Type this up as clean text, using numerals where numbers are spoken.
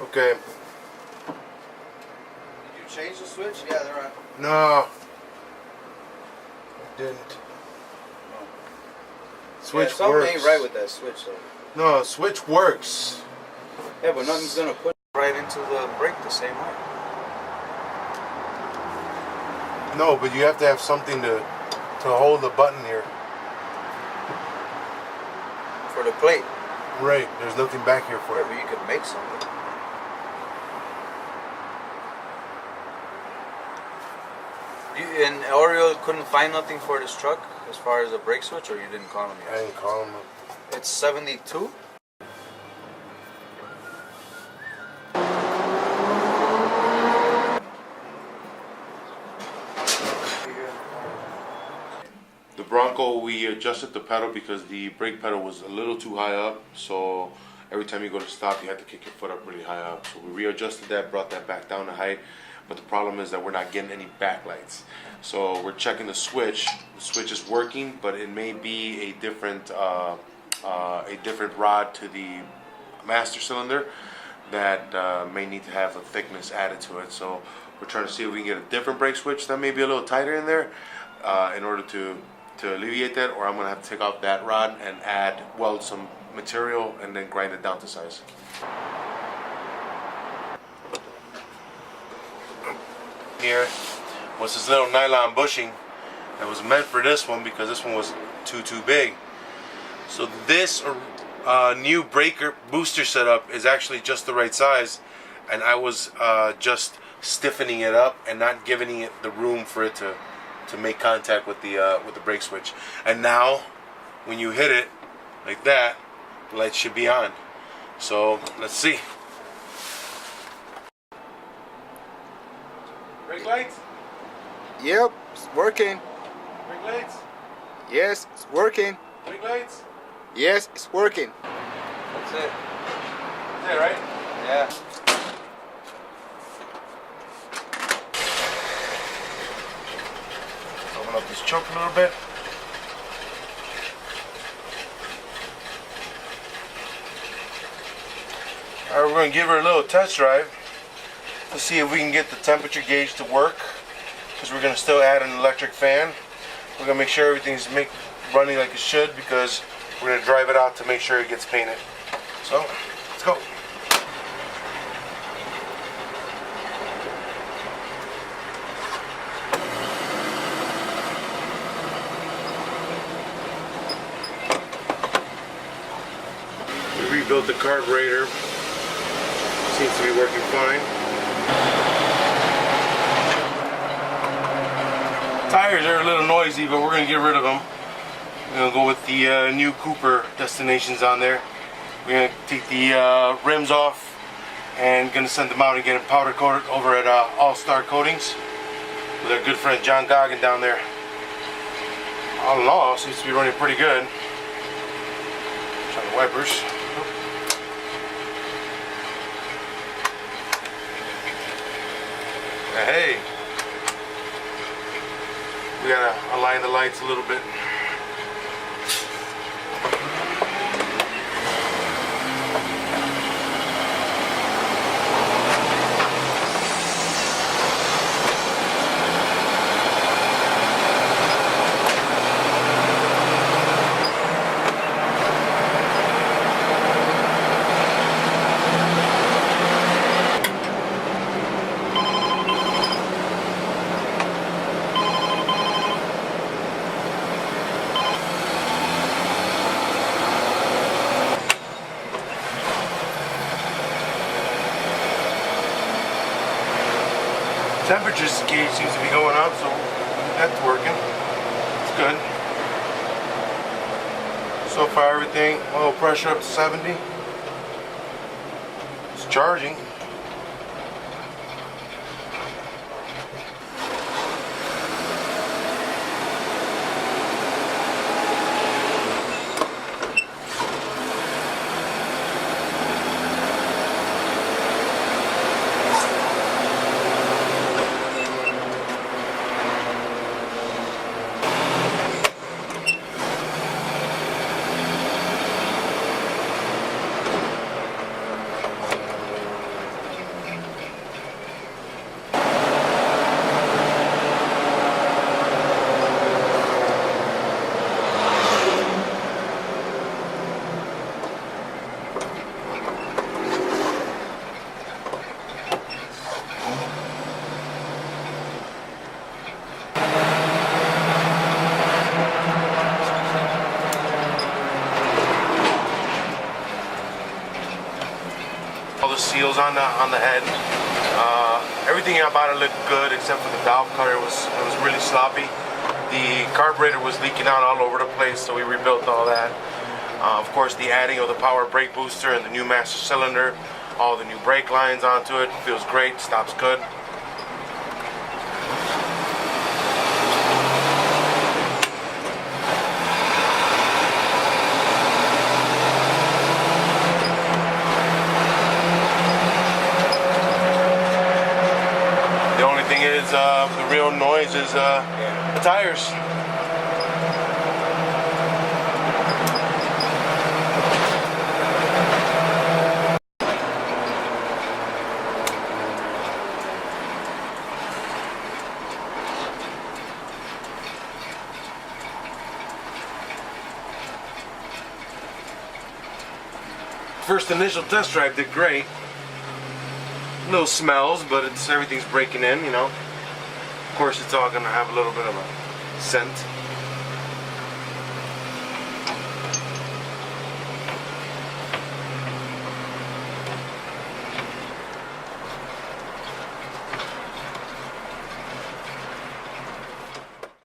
Okay. Did you change the switch? Yeah, they're on. No. I didn't. Switch yeah, something works. ain't right with that switch though. No, switch works. Yeah, but nothing's gonna put right into the brake the same way. No, but you have to have something to hold the button here. For the plate. Right, there's nothing back here for Yeah, it. but you could make something. And Oriole couldn't find nothing for this truck as far as a brake switch, or you didn't call him yet? I didn't call him. It's 72. The Bronco, we adjusted the pedal because the brake pedal was a little too high up, so every time you go to stop you have to kick your foot up really high up. So we readjusted that, brought that back down to height, but the problem is that we're not getting any backlights. So we're checking the switch. The switch is working, but it may be a different rod to the master cylinder that may need to have a thickness added to it. So we're trying to see if we can get a different brake switch that may be a little tighter in there in order to alleviate that, or I'm going to have to take off that rod and weld some material and then grind it down to size. Here was this little nylon bushing that was meant for this one because this one was too big. So this new breaker booster setup is actually just the right size, and I was just stiffening it up and not giving it the room for it to make contact with the brake switch. And now when you hit it like that, the light should be on. So let's see. Brake lights? Yep, it's working. Brake lights? Yes, it's working. Brake lights? Yes, it's working. That's it. That's it, right? Yeah. Open up this choke a little bit. Alright, we're going to give her a little test drive to see if we can get the temperature gauge to work, because we're going to still add an electric fan. We're going to make sure everything's running like it should, because we're going to drive it out to make sure it gets painted. So, let's go. We rebuilt the carburetor. Seems to be working fine. Tires are a little noisy, but we're going to get rid of them. We're going to go with the new Cooper destinations on there. We're going to take the rims off and going to send them out and get them powder coated over at All Star Coatings with our good friend John Goggin down there. All in all, seems to be running pretty good. Try the wipers. Hey, we gotta align the lights a little bit. Temperature gauge seems to be going up, so that's working. It's good. So far everything, oil pressure up to 70. It's charging. on the head. Everything about it looked good except for the valve cover. It was really sloppy. The carburetor was leaking out all over the place, so we rebuilt all that. Of course, the adding of the power brake booster and the new master cylinder, all the new brake lines onto it, feels great, stops good. The only thing is, the real noise is the tires. First initial test drive did great. Little smells, but everything's breaking in, you know. Of course, it's all gonna have a little bit of a scent.